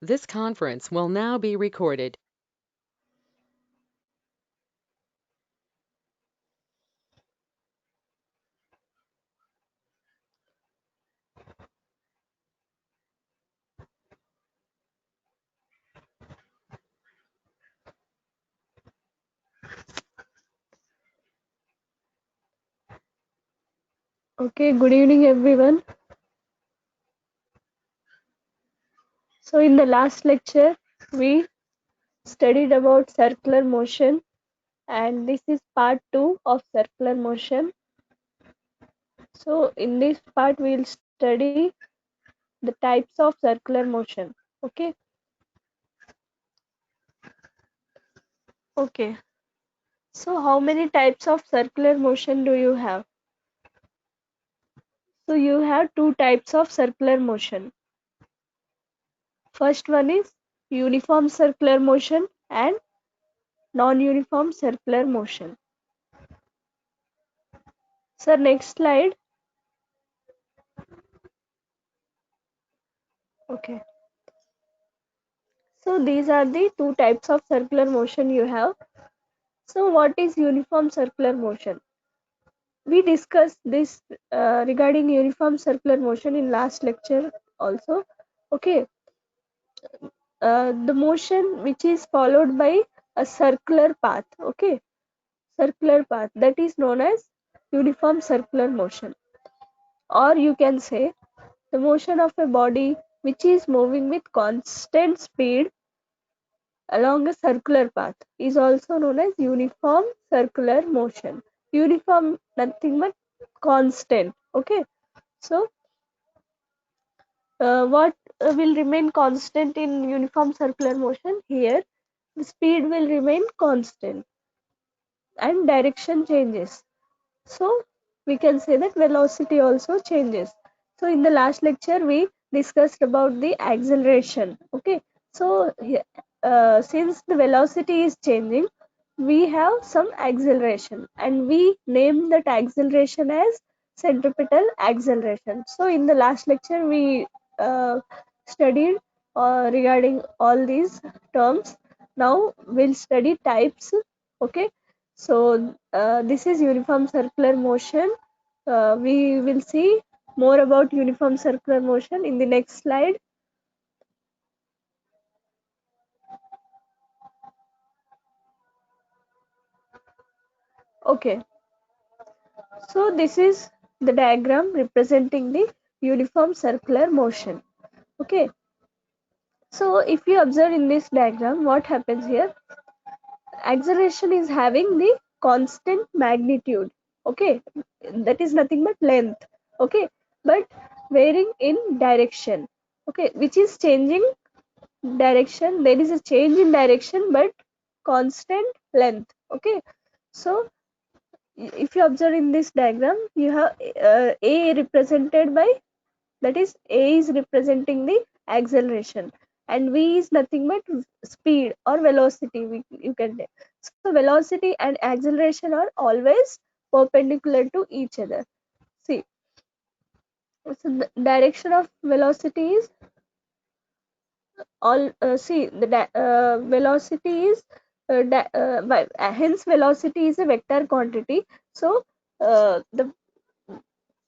This conference will now be recorded. Okay, good evening everyone. So in the last lecture, we studied about circular motion and this is part 2 of circular motion. So in this part, we'll study the types of circular motion. Okay. Okay. So how many types of circular motion do you have? So you have two types of circular motion. First one is uniform circular motion and non-uniform circular motion. So next slide. Okay. So these are the two types of circular motion you have. So what is uniform circular motion? We discussed this regarding uniform circular motion in last lecture also. Okay, the motion which is followed by a circular path. Okay, circular path, that is known as uniform circular motion. Or you can say the motion of a body which is moving with constant speed along a circular path is also known as uniform circular motion. Uniform, nothing but constant. Okay, so what will remain constant in uniform circular motion? Here the speed will remain constant and direction changes. So we can say that velocity also changes. So in the last lecture we discussed about the acceleration. Okay, so since the velocity is changing, we have some acceleration and we name that acceleration as centripetal acceleration. So in the last lecture we uh, studied regarding all these terms. Now we'll study types. Okay, so this is uniform circular motion. We will see more about uniform circular motion in the next slide. Okay, so this is the diagram representing the uniform circular motion. Okay, so if you observe in this diagram, what happens here? Acceleration is having the constant magnitude. Okay, that is nothing but length. Okay, but varying in direction. Okay, which is changing direction. There is a change in direction but constant length. Okay, so if you observe in this diagram, you have a represented by, that is a is representing the acceleration and v is nothing but speed or velocity, you can say. So velocity and acceleration are always perpendicular to each other. See, so the direction of velocity is all see the velocity is hence velocity is a vector quantity. So the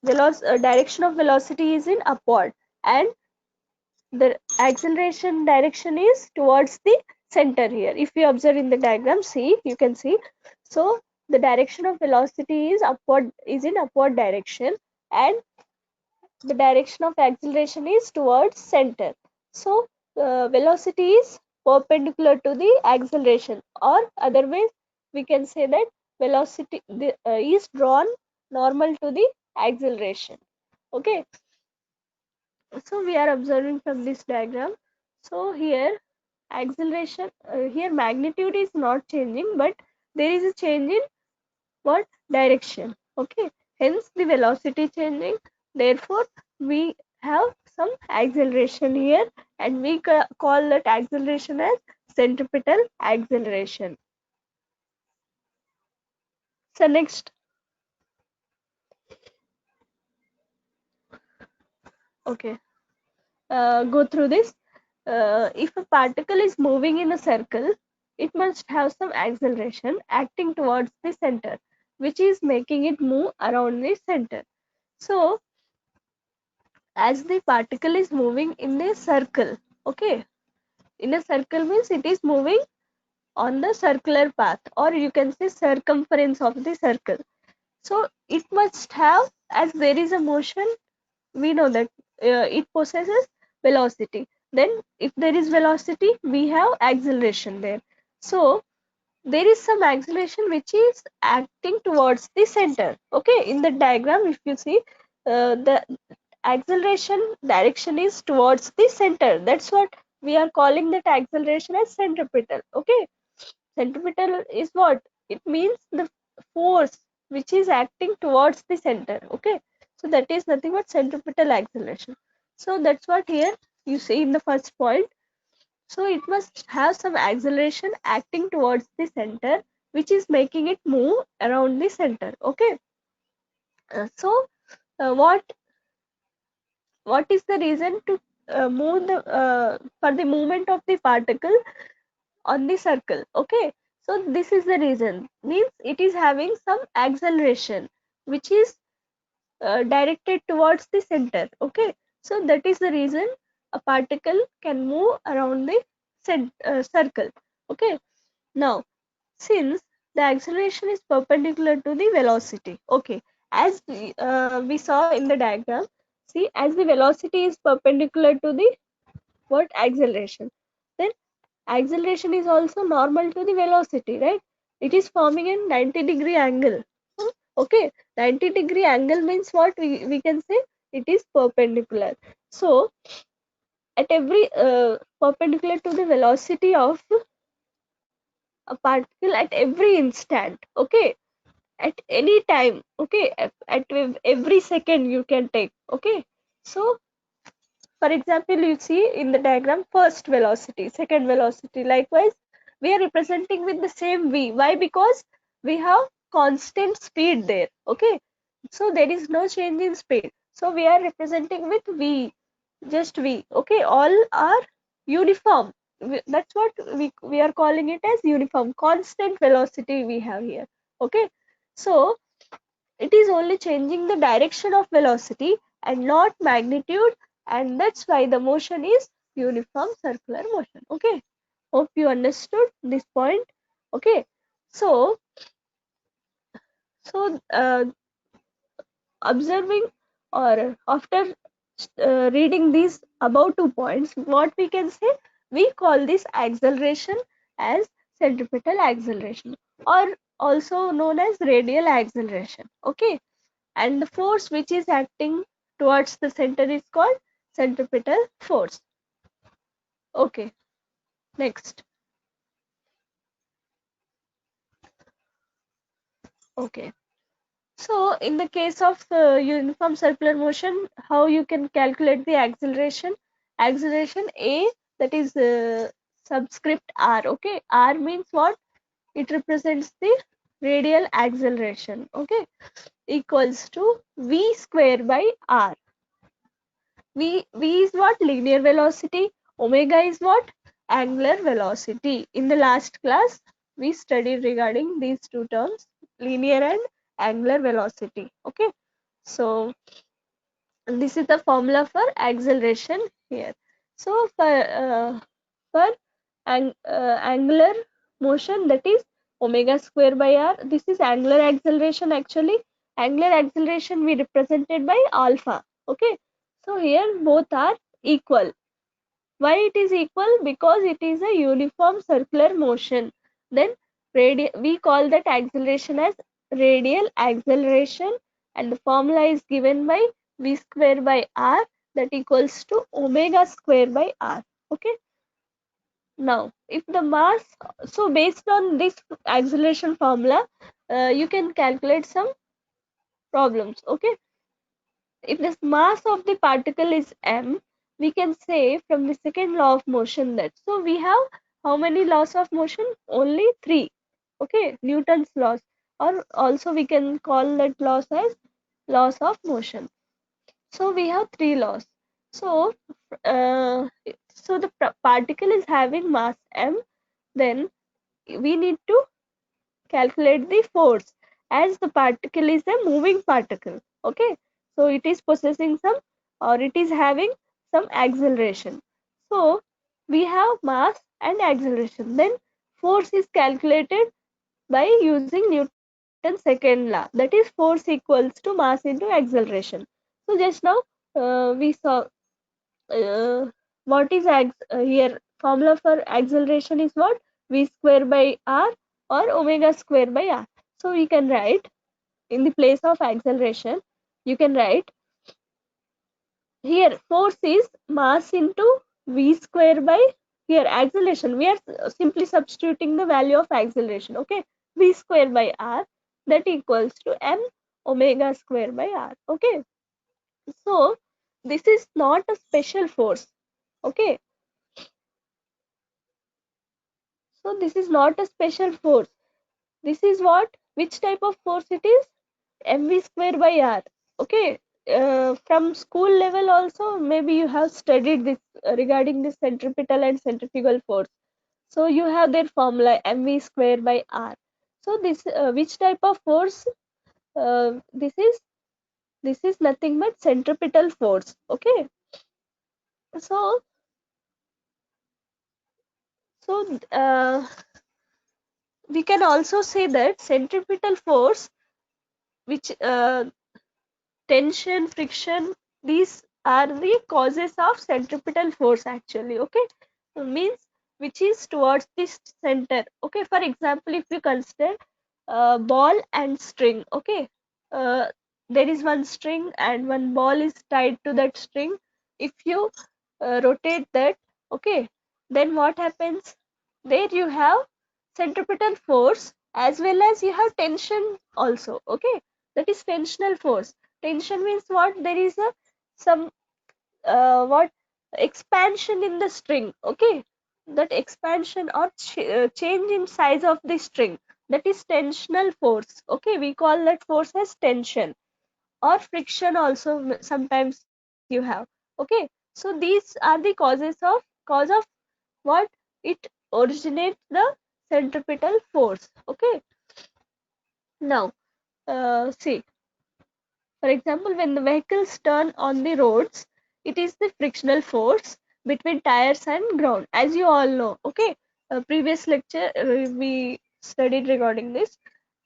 direction of velocity is in upward and the acceleration direction is towards the center. Here if you observe in the diagram, see, you can see, so the direction of velocity is upward, is in upward direction and the direction of acceleration is towards center. So velocity is perpendicular to the acceleration, or otherwise we can say that velocity is drawn normal to the acceleration. Okay, so we are observing from this diagram. So here acceleration, here magnitude is not changing but there is a change in what direction. Okay, hence the velocity changing, therefore we have some acceleration here and we call that acceleration as centripetal acceleration. So next, okay, go through this. if a particle is moving in a circle, it must have some acceleration acting towards the center, which is making it move around the center. So as the particle is moving in a circle, okay, in a circle means it is moving on the circular path, or you can say circumference of the circle. So it must have, as there is a motion, we know that it possesses velocity. Then if there is velocity, we have acceleration there. So there is some acceleration which is acting towards the center. Okay, in the diagram, if you see, the acceleration direction is towards the center. That's what we are calling that acceleration as centripetal. Okay, centripetal is what? It means the force which is acting towards the center. Okay, so that is nothing but centripetal acceleration. So that's what here you see in the first point. So it must have some acceleration acting towards the center, which is making it move around the center. Okay, so what is the reason to move the for the movement of the particle on the circle? Okay, so this is the reason, means it is having some acceleration which is directed towards the center. Okay, so that is the reason a particle can move around the circle. Okay, now since the acceleration is perpendicular to the velocity, okay, as we saw in the diagram, see, as the velocity is perpendicular to the what? Acceleration, then acceleration is also normal to the velocity, right? It is forming a 90-degree angle. Okay, 90-degree angle means what? We can say it is perpendicular. So at every perpendicular to the velocity of a particle at every instant. Okay, at any time. Okay, at every second you can take. Okay, so for example, you see in the diagram, first velocity, second velocity, likewise we are representing with the same v. Why? Because we have constant speed there. Okay, so there is no change in speed, so we are representing with v, just v. Okay, all are uniform. That's what we are calling it as uniform, constant velocity we have here. Okay, so it is only changing the direction of velocity and not magnitude, and that's why the motion is uniform circular motion. Okay, hope you understood this point. Okay, so observing, or after reading these above 2 points, what we can say, we call this acceleration as centripetal acceleration, or also known as radial acceleration. Okay, and the force which is acting towards the center is called centripetal force. Okay, next. Okay, so in the case of uniform circular motion, how you can calculate the acceleration? Acceleration A, that is subscript r. Okay, r means what? It represents the radial acceleration. Okay, equals to v square by r. V is what? Linear velocity. Omega is what? Angular velocity. In the last class, we studied regarding these two terms, linear and angular velocity. Okay, so this is the formula for acceleration here. So for angular motion, that is omega square by r. This is angular acceleration. Actually, angular acceleration we represented by alpha. Okay, so here both are equal. Why it is equal? Because it is a uniform circular motion. Then we call that acceleration as radial acceleration, and the formula is given by v square by r, that equals to omega square by r. Okay, now if the mass, so based on this acceleration formula, you can calculate some problems. Okay, if the mass of the particle is m, we can say from the second law of motion that, so we have how many laws of motion? Only 3. Okay, Newton's laws, or also we can call that laws as laws of motion. So we have 3 laws. So So the particle is having mass m, then we need to calculate the force, as the particle is a moving particle. Okay, so it is possessing some, or it is having some acceleration. So we have mass and acceleration, then force is calculated by using Newton's second law, that is force equals to mass into acceleration. So just now we saw what is here formula for acceleration is what? V square by r or omega square by r. So we can write in the place of acceleration, you can write here force is mass into v square by, here acceleration we are simply substituting the value of acceleration. Okay, v square by r, that equals to m omega square by r. Okay, so this is not a special force. Okay, so this is not a special force. This is what? Which type of force it is? mv square by r. Okay, from school level also maybe you have studied this regarding the centripetal and centrifugal force. So you have their formula mv square by r. So this which type of force? This is nothing but centripetal force. Okay, so so we can also say that centripetal force, which tension, friction, these are the causes of centripetal force actually. Okay, means which is towards this center. Okay, for example, if you consider ball and string. Okay, uh, there is one string and one ball is tied to that string. If you rotate that, okay, then what happens? There you have centripetal force as well as you have tension also. Okay, that is tensional force. Tension means what? There is a some what expansion in the string. Okay, that expansion or change in size of the string, that is tensional force. Okay, we call that force as tension, or friction also sometimes you have. Okay, so these are the cause of what? It originates the centripetal force. Okay, now see, for example, when the vehicles turn on the roads, it is the frictional force between tires and ground, as you all know. Okay, previous lecture we studied regarding this,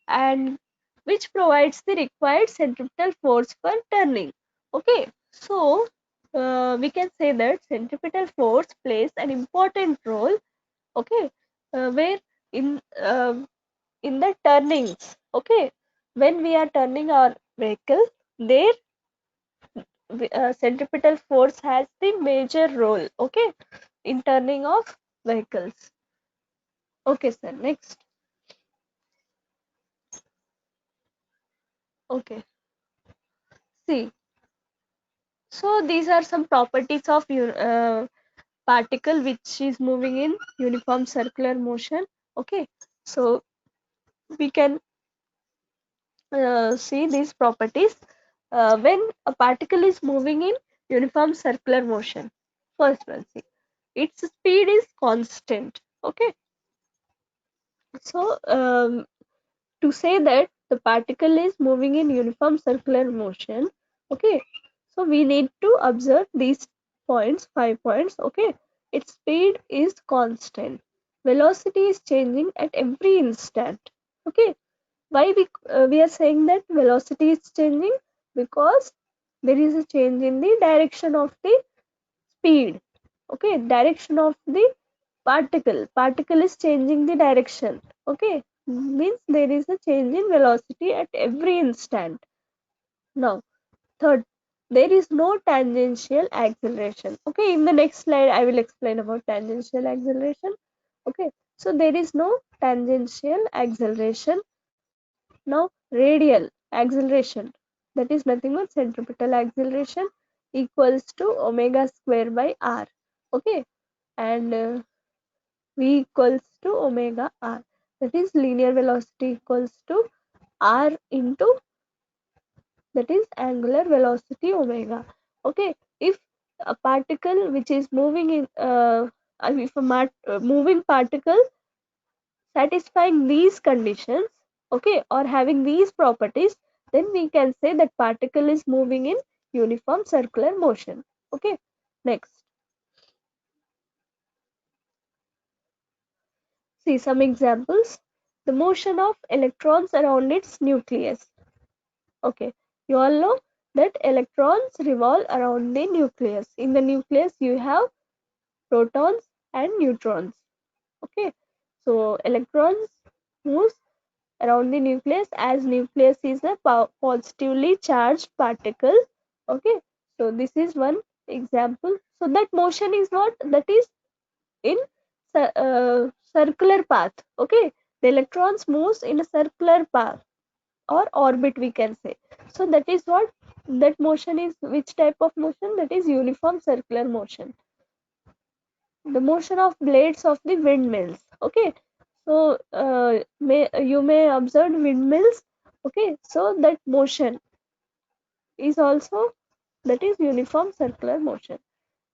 and which provides the required centripetal force for turning. Okay, so we can say that centripetal force plays an important role. Okay, where in uh, in the turnings. Okay, when we are turning our vehicle, there centripetal force has the major role. Okay, in turning of vehicles. Okay, sir, next. Okay, see, so these are some properties of particle which is moving in uniform circular motion. Okay, so we can see these properties when a particle is moving in uniform circular motion. First one, see, its speed is constant. Okay, so to say that the particle is moving in uniform circular motion, okay, so we need to observe these points, 5 points. Okay, its speed is constant, velocity is changing at every instant. Okay, why we are saying that velocity is changing? Because there is a change in the direction of the speed. Okay, direction of the particle is changing the direction. Okay, means there is a change in velocity at every instant. Now third, there is no tangential acceleration. Okay, in the next slide I will explain about tangential acceleration. Okay, so there is no tangential acceleration. Now radial acceleration, that is nothing but centripetal acceleration, equals to omega square by r. Okay, and v equals to omega r, that is linear velocity equals to r into, that is angular velocity omega. Okay, if a particle which is moving in if a moving particle satisfying these conditions, okay, or having these properties, then we can say that particle is moving in uniform circular motion. Okay, next, see some examples. The motion of electrons around its nucleus. Okay, you all know that electrons revolve around the nucleus. In the nucleus you have protons and neutrons. Okay, so electrons moves around the nucleus as nucleus is a positively charged particle. Okay, so this is one example. So that motion is what, that is in circular path. Okay, the electrons moves in a circular path or orbit, we can say. So that is what, that motion is which type of motion, that is uniform circular motion. The motion of blades of the windmills. Okay, so you may observe windmills. Okay, so that motion is also, that is uniform circular motion.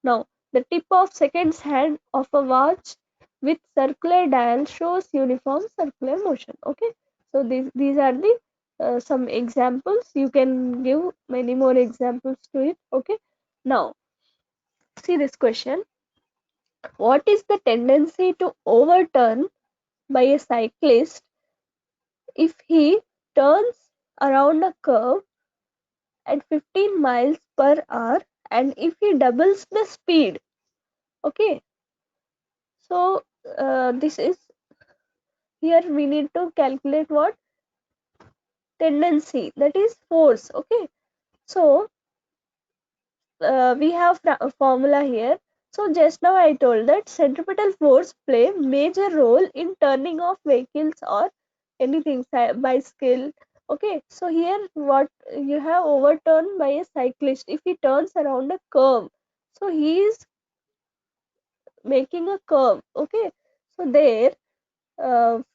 Now the tip of seconds hand of a watch with circular dial shows uniform circular motion. Okay, so these are the some examples. You can give many more examples to it. Okay, now see this question. What is the tendency to overturn by a cyclist if he turns around a curve at 15 miles per hour and if he doubles the speed? Okay, so this is, here we need to calculate what, tendency, that is force. Okay, so we have a formula here. So just now I told that centripetal force play major role in turning of vehicles or anything, bicycle. Okay, so here what you have, overturned by a cyclist if he turns around a curve. So he is making a curve. Okay, so there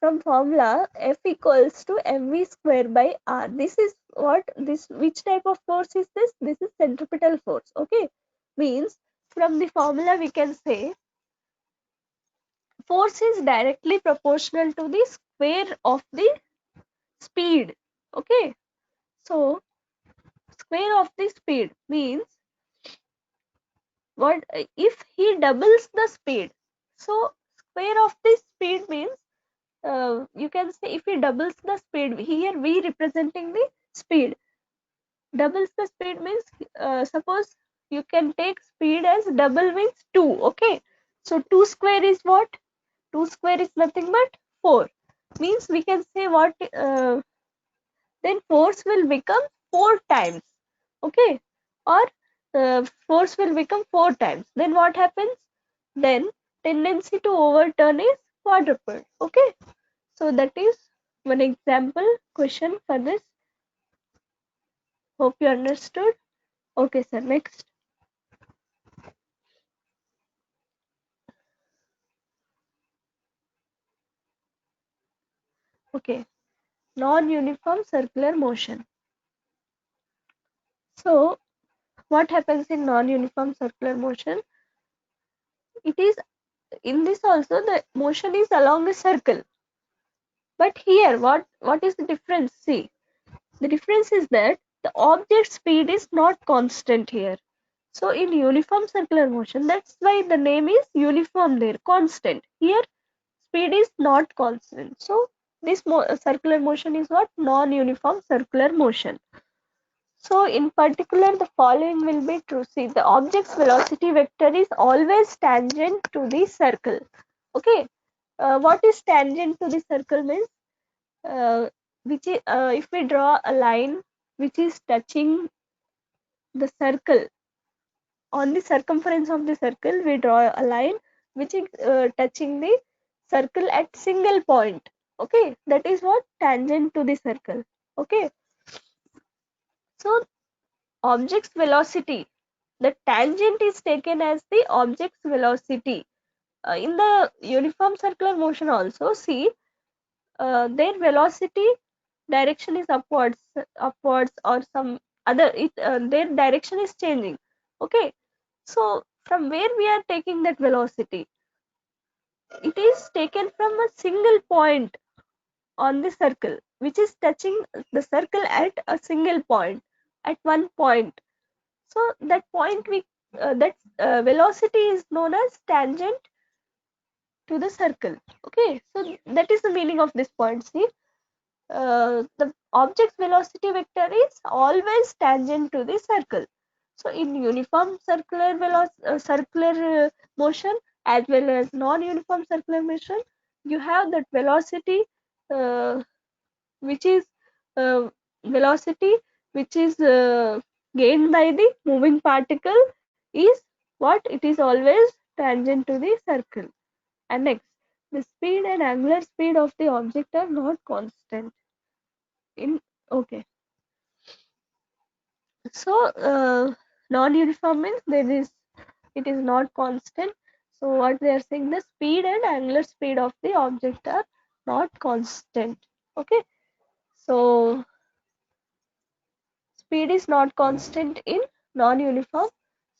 from formula F equals to mv square by r. This is what, this which type of force is this? This is centripetal force. Okay, means from the formula we can say force is directly proportional to the square of the speed. Okay, so square of the speed means what, if he doubles the speed, so square of the speed means you can say if he doubles the speed, here we representing the speed. Doubles the speed means suppose you can take speed as double means 2. Okay, so 2 square is what, 2 square is nothing but 4, means we can say what, then force will become 4 times. Okay, or force will become 4 times, then what happens, then tendency to overturn is quadrupled. Okay, so that is one example question for this. Hope you understood. Okay sir, next. Okay, non-uniform circular motion. So what happens in non-uniform circular motion? It is, in this also the motion is along a circle, but here what is the difference? See, the difference is that the object speed is not constant here. So in uniform circular motion, that's why the name is uniform there, constant. Here speed is not constant. So this circular motion is what, non-uniform circular motion. So in particular, the following will be true. See, the object's velocity vector is always tangent to the circle. Okay, what is tangent to the circle means? Which is, if we draw a line which is touching the circle, on the circumference of the circle, we draw a line which is touching the circle at single point. Okay, that is what, tangent to the circle. Okay, so object's velocity, the tangent is taken as the object's velocity. In the uniform circular motion also, see, their velocity direction is upwards or some other, their direction is changing. Okay, So from where we are taking that velocity? It is taken from a single point on the circle, which is touching the circle at a single point, at one point. So that point that velocity is known as tangent to the circle. Okay, so that is the meaning of this point. See, the object's velocity vector is always tangent to the circle. So in uniform circular motion as well as non-uniform circular motion, you have that velocity uh, which is uh, velocity which is gained by the moving particle is what? It is always tangent to the circle. And next, the speed and angular speed of the object are not constant. In okay, so non-uniform means it is not constant. So what they are saying, the speed and angular speed of the object are not constant. Okay, so speed is not constant in non-uniform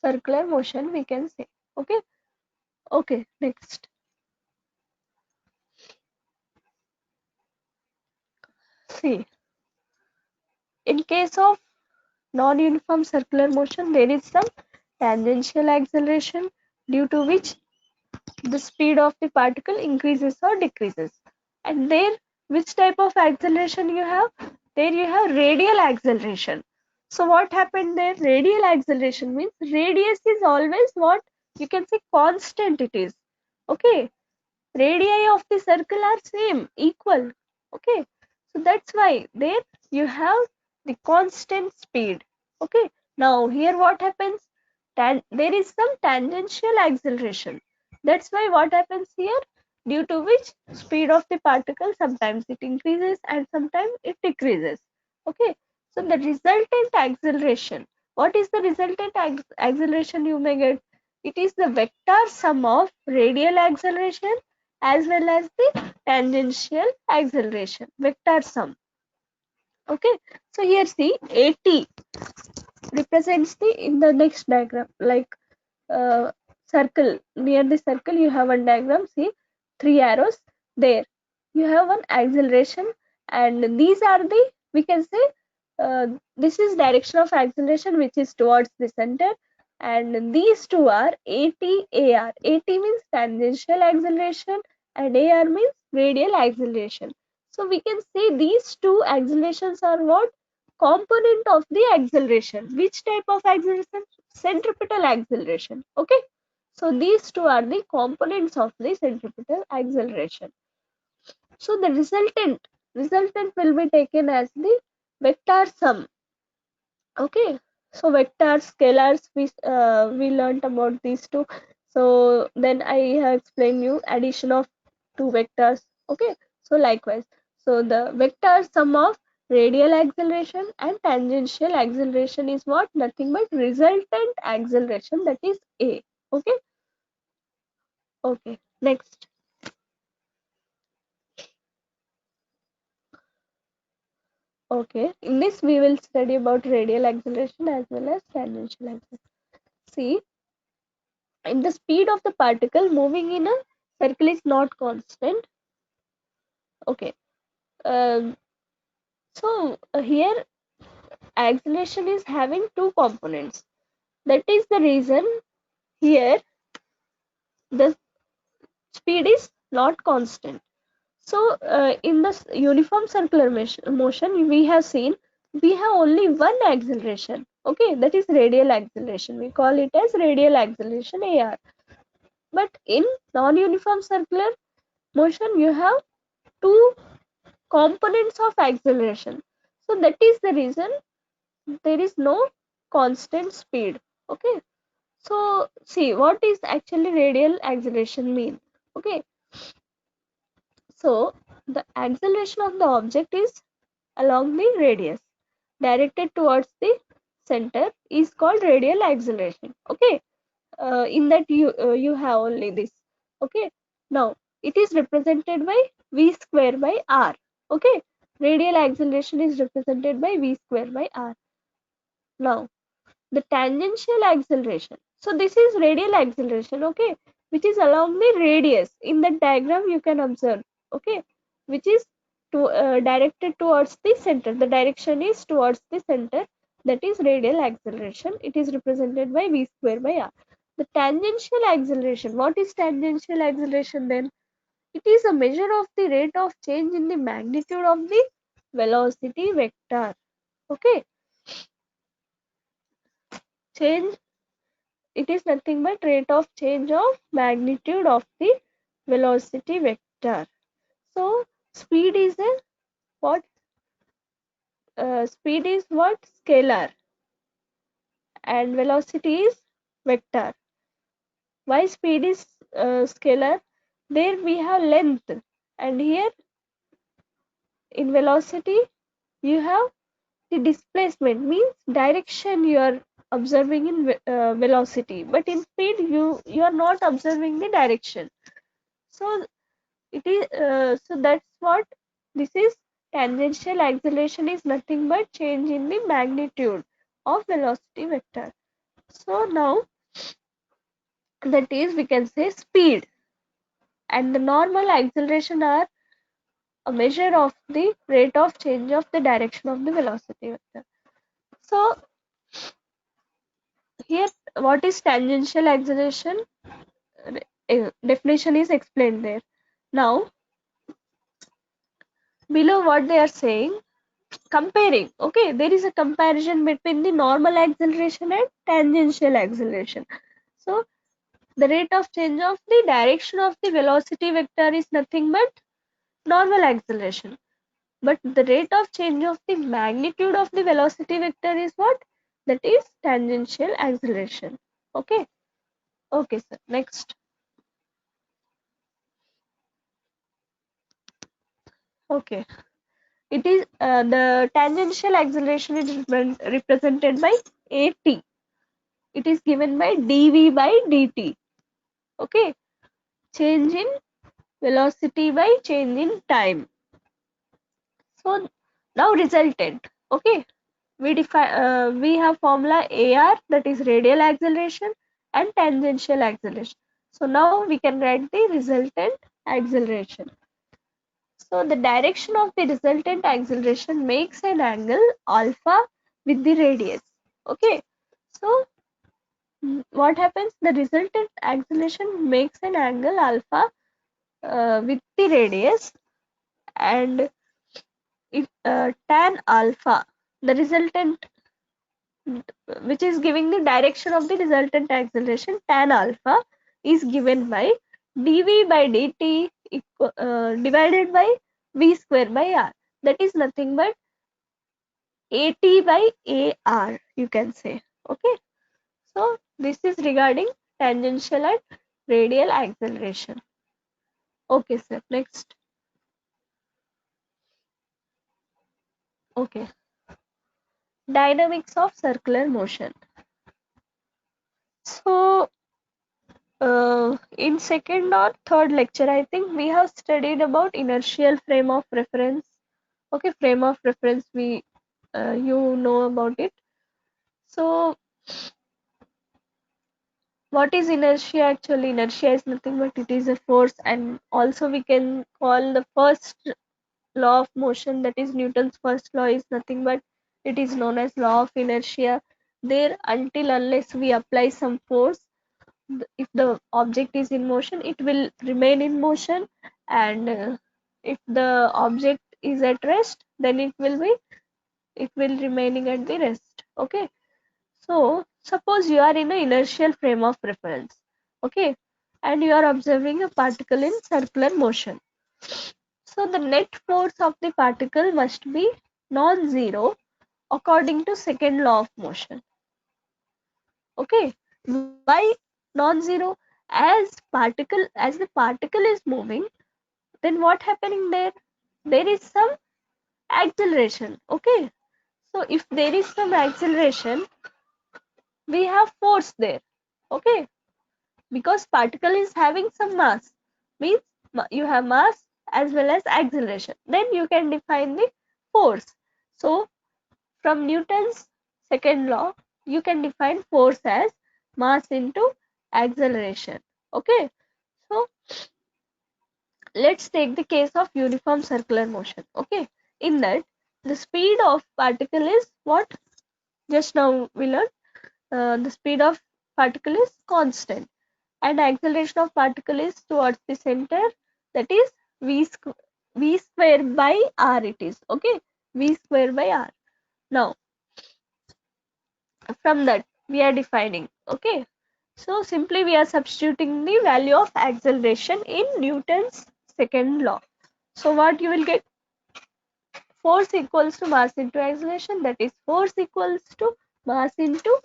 circular motion, we can say. Okay, okay, next. See, in case of non-uniform circular motion, there is some tangential acceleration due to which the speed of the particle increases or decreases. And there, which type of acceleration you have? There you have radial acceleration. So what happened there? Radial acceleration means radius is always what? You can say constant it is. Okay. Radii of the circle are same, equal. Okay. So that's why there you have the constant speed. Okay. Now here what happens? There is some tangential acceleration. That's why what happens here? Due to which speed of the particle sometimes it increases and sometimes it decreases. Okay. So the resultant acceleration. What is the resultant acceleration you may get? It is the vector sum of radial acceleration as well as the tangential acceleration, vector sum. Okay, so here see AT represents the in the next diagram, like circle, near the circle you have one diagram, see three arrows, there you have one acceleration, and these are the, we can say this is direction of acceleration which is towards the center, and these two are AT, AR. AT means tangential acceleration and AR means radial acceleration. So we can say these two accelerations are what? Component of the acceleration. Which type of acceleration? Centripetal acceleration. Okay, so these two are the components of the centripetal acceleration. So the resultant will be taken as the vector sum. Okay, so vectors, scalars, we learnt about these two. So then I have explained you addition of two vectors. Okay, so likewise, so the vector sum of radial acceleration and tangential acceleration is what? Nothing but resultant acceleration, that is A. Okay, okay, next. Okay, in this we will study about radial acceleration as well as tangential acceleration. See, if the speed of the particle moving in a circle is not constant, okay, um, so here acceleration is having two components. That is the reason here the speed is not constant. So in the uniform circular motion we have seen, we have only one acceleration. Okay, that is radial acceleration. We call it as radial acceleration, AR. But in non-uniform circular motion you have two components of acceleration. So that is the reason there is no constant speed. Okay, so see what is actually radial acceleration mean. Okay, so the acceleration of the object is along the radius directed towards the center is called radial acceleration. Okay, in that you have only this. Okay, now it is represented by v square by r. Okay, radial acceleration is represented by v square by r. Now the tangential acceleration, So this is radial acceleration, okay, which is along the radius. In the diagram you can observe, okay, which is directed towards the center. The direction is towards the center. That is radial acceleration. It is represented by v square by r. The tangential acceleration. What is tangential acceleration then? It is a measure of the rate of change in the magnitude of the velocity vector. Okay, change, it is nothing but rate of change of magnitude of the velocity vector. So speed is a what? Speed is what? Scalar, and velocity is vector. Why speed is scalar? There we have length, and here in velocity you have the displacement, means direction you are observing in velocity, but in speed you are not observing the direction. So it is so that's what this is. Tangential acceleration is nothing but change in the magnitude of velocity vector. So now that is, we can say, speed and the normal acceleration are a measure of the rate of change of the direction of the velocity vector. So here, what is tangential acceleration? Definition is explained there. Now below what they are saying, comparing, okay, there is a comparison between the normal acceleration and tangential acceleration. So the rate of change of the direction of the velocity vector is nothing but normal acceleration, but the rate of change of the magnitude of the velocity vector is what? That is tangential acceleration. Okay, okay sir, next. Okay, it is the tangential acceleration is represented by at. It is given by dv by dt. Okay, change in velocity by change in time. So now resultant. Okay, we have formula ar, that is radial acceleration, and tangential acceleration. So now we can write the resultant acceleration. So the direction of the resultant acceleration makes an angle alpha with the radius. Okay, so what happens? The resultant acceleration makes an angle alpha with the radius, and it tan alpha, the resultant, which is giving the direction of the resultant acceleration, tan alpha is given by dv by dt divided by v square by r. That is nothing but at by ar, you can say. Okay, so this is regarding tangential and radial acceleration. Okay sir, next. Okay, dynamics of circular motion. So in second or third lecture, I think we have studied about inertial frame of reference. Okay, frame of reference, we you know about it. So what is inertia? Actually, inertia is nothing but it is a force, and also we can call the first law of motion, that is Newton's first law, is nothing but it is known as law of inertia. There, until unless we apply some force, if the object is in motion, it will remain in motion, and if the object is at rest, then it will remaining at the rest. Okay, so suppose you are in an inertial frame of reference, okay, and you are observing a particle in circular motion. So the net force of the particle must be non-zero according to second law of motion. Okay, why non-zero? As the particle is moving, then what happening there? There is some acceleration. Okay, so if there is some acceleration, we have force there. Okay, because particle is having some mass, means you have mass as well as acceleration, then you can define the force. So from Newton's second law, you can define force as mass into acceleration. Okay, so let's take the case of uniform circular motion. Okay, in that the speed of particle is what? Just now we learned the speed of particle is constant and acceleration of particle is towards the center, that is v square by r it is. Okay, v square by r. Now from that we are defining. Okay, so simply we are substituting the value of acceleration in Newton's second law. So what you will get? Force equals to mass into acceleration, that is force equals to mass into,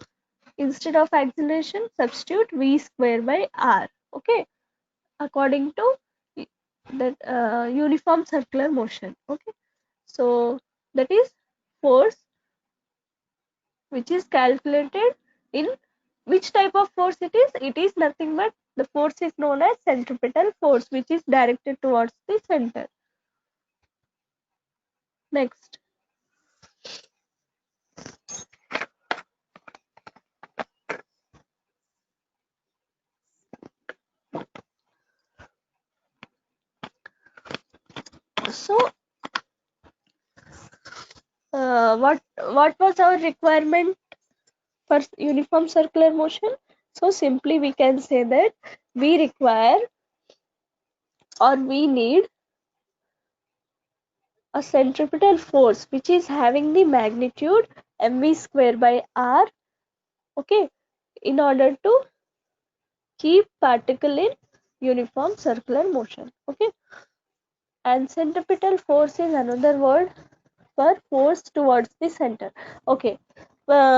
instead of acceleration substitute v square by r. Okay, according to that uniform circular motion. Okay, so that is force which is calculated in which type of force it is? It is nothing but the force is known as centripetal force, which is directed towards the center. Next, so what was our requirement for uniform circular motion? So simply we can say that we require or we need a centripetal force which is having the magnitude mv square by r. Okay, in order to keep particle in uniform circular motion. Okay, and centripetal force is another word for force towards the center. Okay,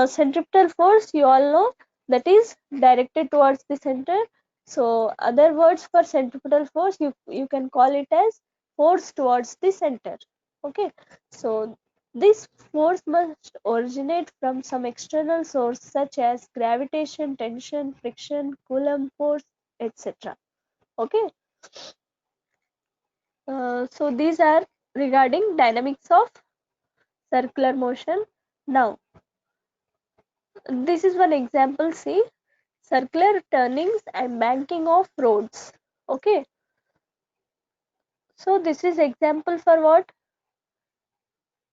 centripetal force you all know, that is directed towards the center. So other words for centripetal force, you can call it as force towards the center. Okay, so this force must originate from some external source such as gravitation, tension, friction, Coulomb force, etc. Okay, so these are regarding dynamics of circular motion. Now this is one example. See, circular turnings and banking of roads. Okay, so this is example for what?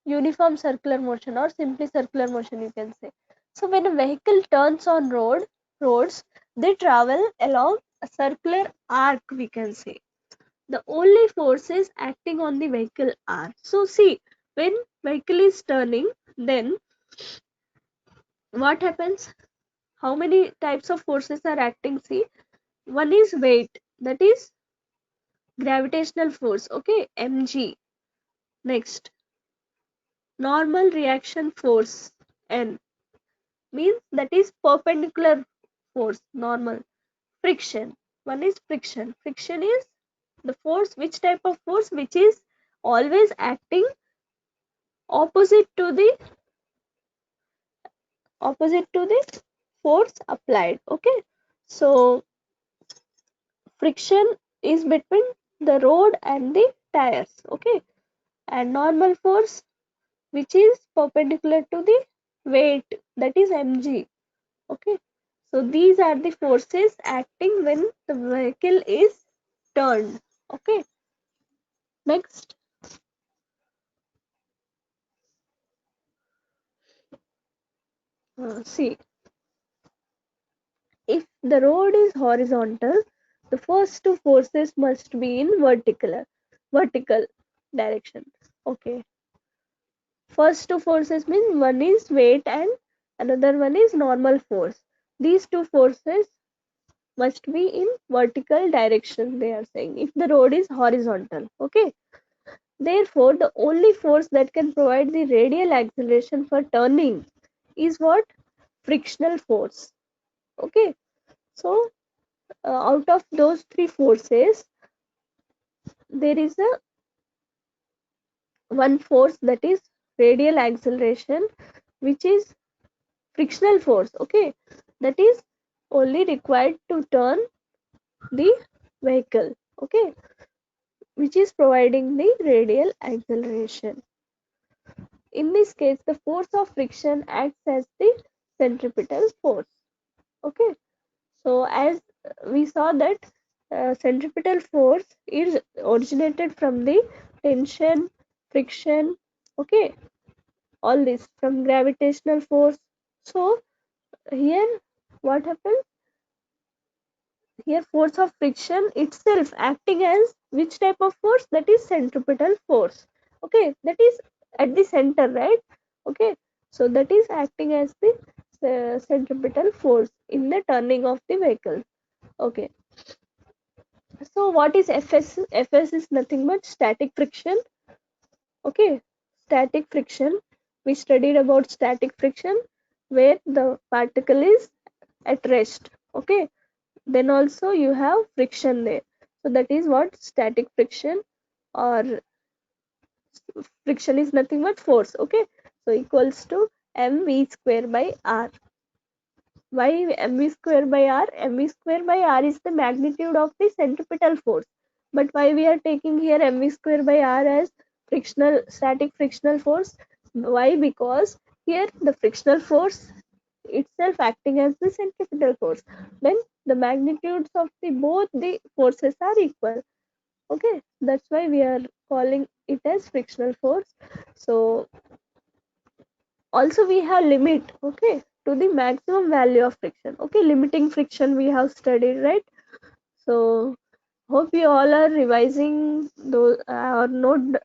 Uniform circular motion or simply circular motion you can say. So when a vehicle turns on roads, they travel along a circular arc, we can say. The only forces acting on the vehicle are, so see, when vehicle is turning, then what happens? How many types of forces are acting? See, one is weight, that is gravitational force. Okay, mg. Next, normal reaction force, n, means that is perpendicular force, normal. Friction, one is friction. Friction is the force, which type of force? Which is always acting opposite to the force applied. Okay, so friction is between the road and the tires. Okay, and normal force which is perpendicular to the weight, that is mg. Okay, so these are the forces acting when the vehicle is turned. Okay, next, see, if the road is horizontal, the first two forces must be in vertical direction. Okay, first two forces mean one is weight and another one is normal force. These two forces must be in vertical direction, they are saying, if the road is horizontal. Okay, therefore the only force that can provide the radial acceleration for turning is what? Frictional force. Okay, so out of those three forces, there is a one force, that is radial acceleration, which is frictional force. Okay, that is only required to turn the vehicle. Okay, which is providing the radial acceleration. In this case, the force of friction acts as the centripetal force. Okay, So as we saw that centripetal force is originated from the tension, friction, okay, all this from gravitational force. So here what happens? Here force of friction itself acting as which type of force? That is centripetal force. Okay, that is at the center, right? Okay, so that is acting as the centripetal force in the turning of the vehicle. Okay, so what is Fs? Fs is nothing but static friction. Okay, static friction. We studied about static friction where the particle is at rest. Okay, then also you have friction there. So that is what static friction, or friction is nothing but force. Okay, so equals to mv square by r. Why mv square by r? Mv square by r is the magnitude of the centripetal force. But why we are taking here mv square by r as static frictional force? Why? Because here the frictional force itself acting as the centripetal force. Then the magnitudes of the both the forces are equal. Okay, that's why we are calling it as frictional force. So also we have limit, okay, to the maximum value of friction. Okay, limiting friction we have studied, right? So hope you all are revising those or note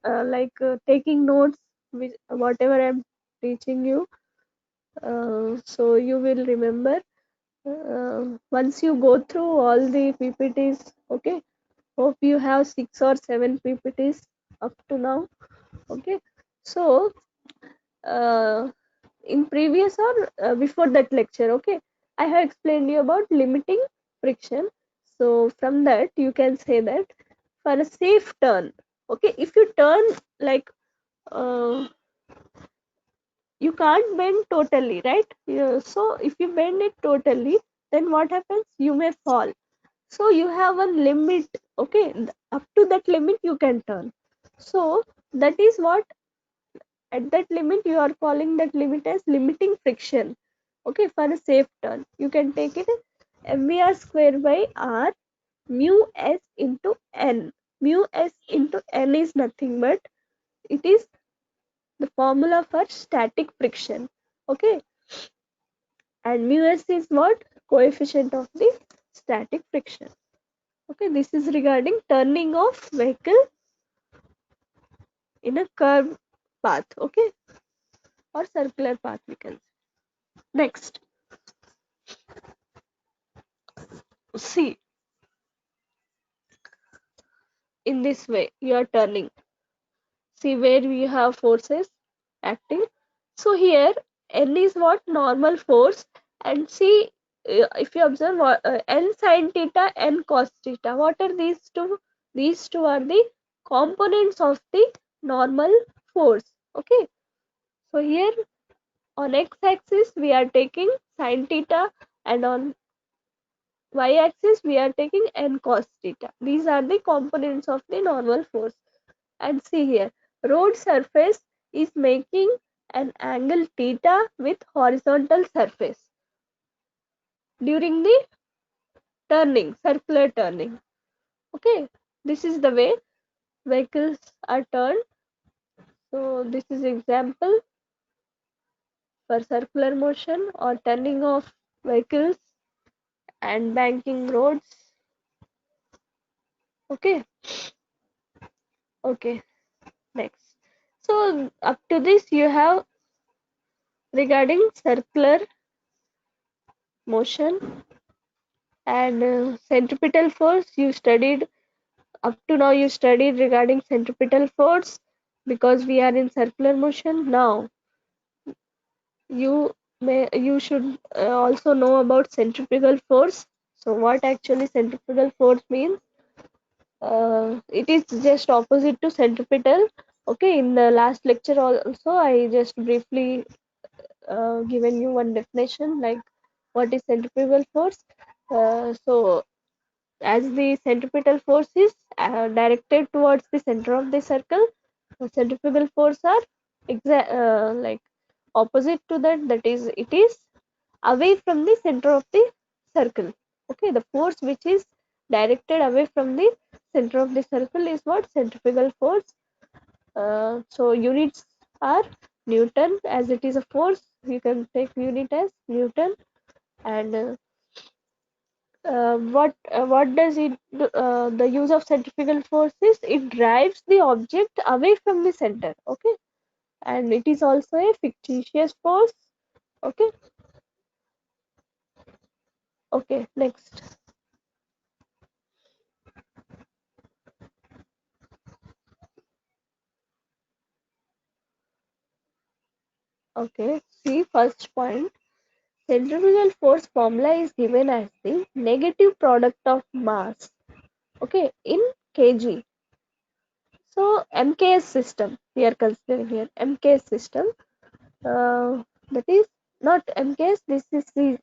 taking notes with whatever I'm teaching you, so you will remember once you go through all the ppts. Okay, hope you have 6 or 7 ppts up to now. Okay, so uh, in previous or before that lecture, okay, I have explained you about limiting friction. So from that you can say that for a safe turn, okay, if you turn like uh, you can't bend totally, right? So if you bend it totally, then what happens? You may fall. So you have a limit, okay, up to that limit you can turn. So that is what, at that limit you are calling that limit as limiting friction. Okay, for a safe turn you can take it mvr square by r mu s into n. Mu s into n is nothing but it is the formula for static friction. Okay, and mu s is what? Coefficient of the static friction. Okay, this is regarding turning of vehicle in a curved path, okay, or circular path we can say. Next, see, in this way you are turning. See where we have forces acting. So here n is what? Normal force. And see, if you observe n sin theta, n cos theta, what are these two? These two are the components of the normal force. Okay, so here on x-axis we are taking sin theta, and on y-axis we are taking n cos theta. These are the components of the normal force. And see here, road surface is making an angle theta with horizontal surface during the turning, circular turning. Okay, this is the way vehicles are turned. So this is example for circular motion or turning of vehicles and banking roads. Okay, okay, next. So up to this you have regarding circular motion and centripetal force. You studied up to now, you studied regarding centripetal force because we are in circular motion. Now you should also know about centrifugal force. So what actually centrifugal force means? It is just opposite to centripetal. Okay, in the last lecture also I just briefly given you one definition like what is centrifugal force. So as the centripetal force is directed towards the center of the circle, the centrifugal force are like opposite to that, that is it is away from the center of the circle. Okay, the force which is directed away from the center of the circle is what? Centrifugal force. So units are Newton, as it is a force. You can take unit as Newton. And what does it do? The use of centrifugal force is it drives the object away from the center. Okay, and it is also a fictitious force. Okay. Okay, next. Okay, see, first point, centrifugal force formula is given as the negative product of mass, okay, in kg. So MKS system we are considering here, MKS system, that is not MKS, this is the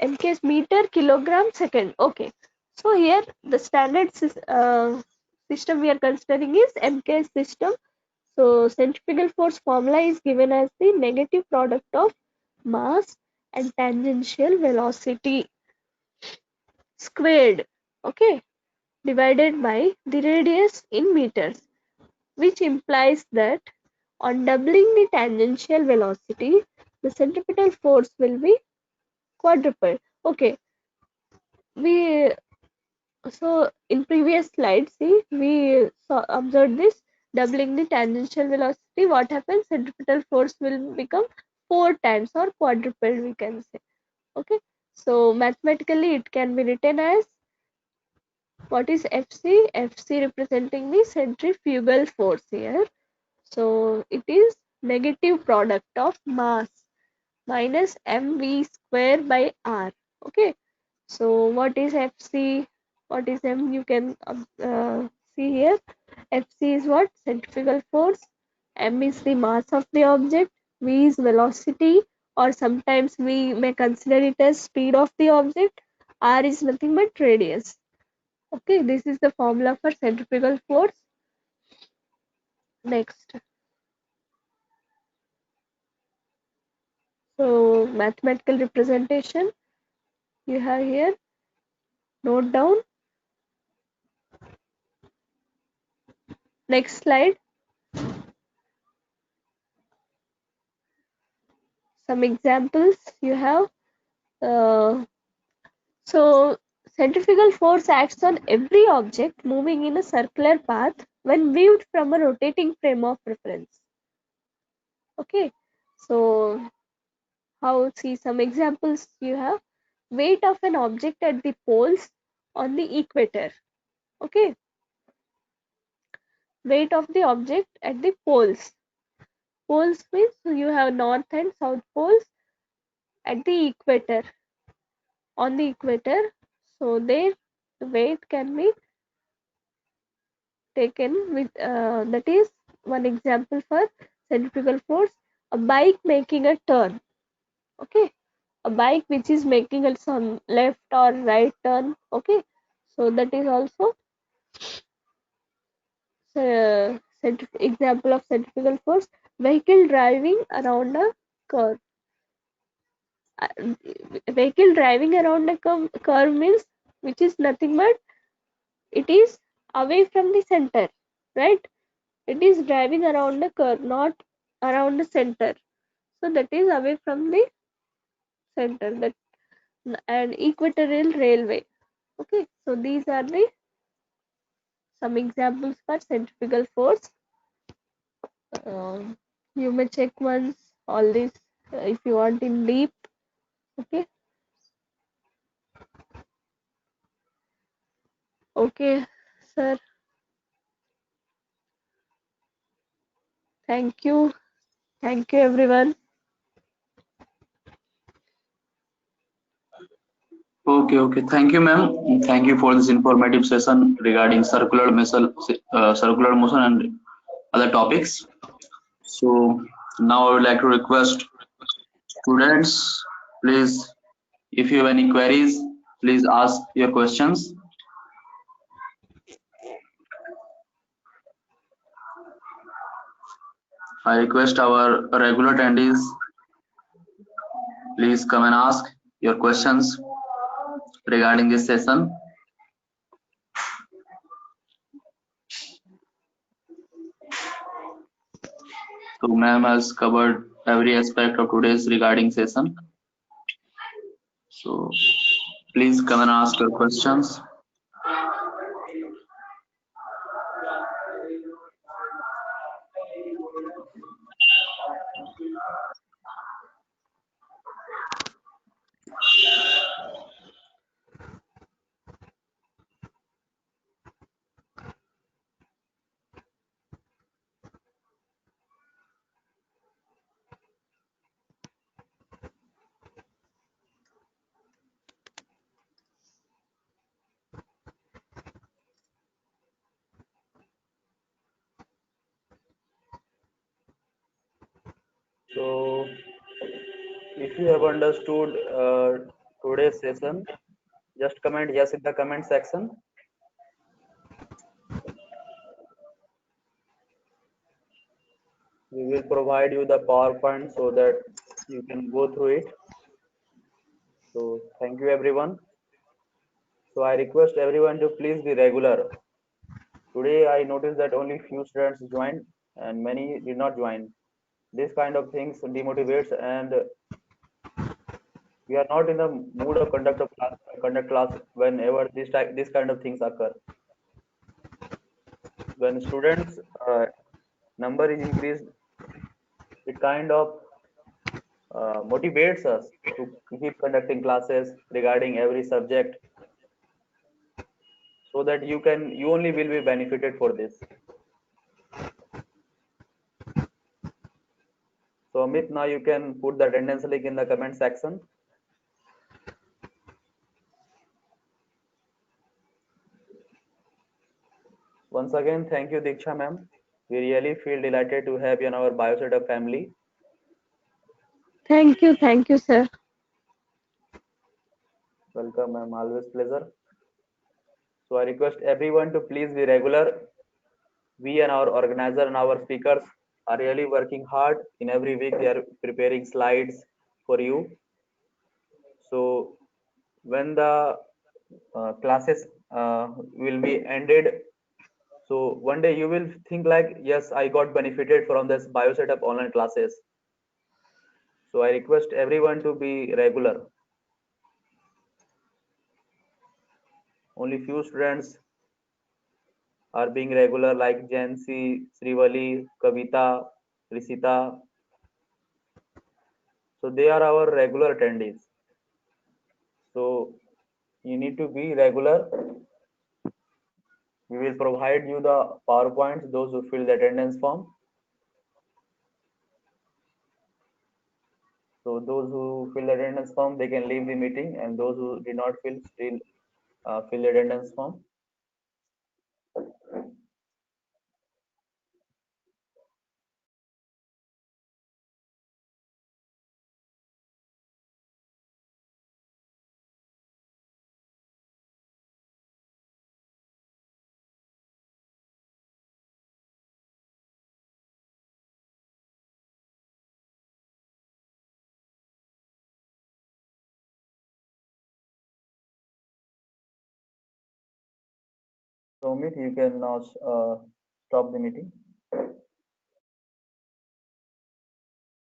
MKS meter kilogram second. Okay, so here the standard system we are considering is MKS system. So centrifugal force formula is given as the negative product of mass and tangential velocity squared, okay, divided by the radius in meters, which implies that on doubling the tangential velocity, the centripetal force will be quadrupled. Okay, we so in previous slide, see, we observed this doubling the tangential velocity. What happens? Centripetal force will become 4 times or quadrupled, we can say. Okay, so mathematically it can be written as, what is FC? FC representing the centrifugal force here. So it is negative product of mass minus mv square by r. Okay, so what is FC? What is M? You can see here. FC is what? Centrifugal force. M is the mass of the object. V is velocity, or sometimes we may consider it as speed of the object. R is nothing but radius. Okay, this is the formula for centrifugal force. Next. So mathematical representation you have here. Note down. Next slide. Some examples you have. So centrifugal force acts on every object moving in a circular path when viewed from a rotating frame of reference. Okay, so how, see some examples you have. Weight of an object at the poles on the equator. Okay, weight of the object at the poles. Poles means you have north and south poles at the equator. On the equator, so there the weight can be taken with, that is one example for centrifugal force. A bike making a turn. Okay, a bike which is making a some left or right turn. Okay, so that is also example of centrifugal force. Vehicle driving around a curve. Vehicle driving around a curve means, which is nothing but it is away from the center, right? It is driving around the curve, not around the center. So that is away from the center. That an equatorial railway. Okay, so these are the some examples for centrifugal force. You may check once all this if you want in deep. Okay. Okay, sir. Thank you. Thank you, everyone. Okay. Thank you, ma'am. Thank you for this informative session regarding circular motion and other topics. So now I would like to request students, please, if you have any queries, please ask your questions. I request our regular attendees, please come and ask. your questions regarding this session. So ma'am has covered every aspect of today's regarding session. So please come and ask your questions. So, if you have understood today's session, just comment yes in the comment section. We will provide you the PowerPoint so that you can go through it. So, thank you everyone. So, I request everyone to please be regular. Today, I noticed that only few students joined and many did not join. This kind of things demotivates, and we are not in the mood of conduct class whenever this kind of things occur. When students number is increased, it kind of motivates us to keep conducting classes regarding every subject, so that you only will be benefited for this. So Amit, now you can put the attendance link in the comment section. Once again, thank you Diksha ma'am. We really feel delighted to have you in our BioSetup family. Thank you, sir. Welcome ma'am, always pleasure. So I request everyone to please be regular. We and our organizer and our speakers are really working hard. In every week they are preparing slides for you. So when the classes will be ended, so one day you will think like, yes, I got benefited from this BioSetup online classes. So I request everyone to be regular. Only few students are being regular, like Jansi, Srivali, Kavita, Risita. So they are our regular attendees. So you need to be regular. We will provide you the PowerPoints, those who fill the attendance form. So those who fill the attendance form, they can leave the meeting, and those who did not fill, still fill the attendance form. So Amit, you can now stop the meeting.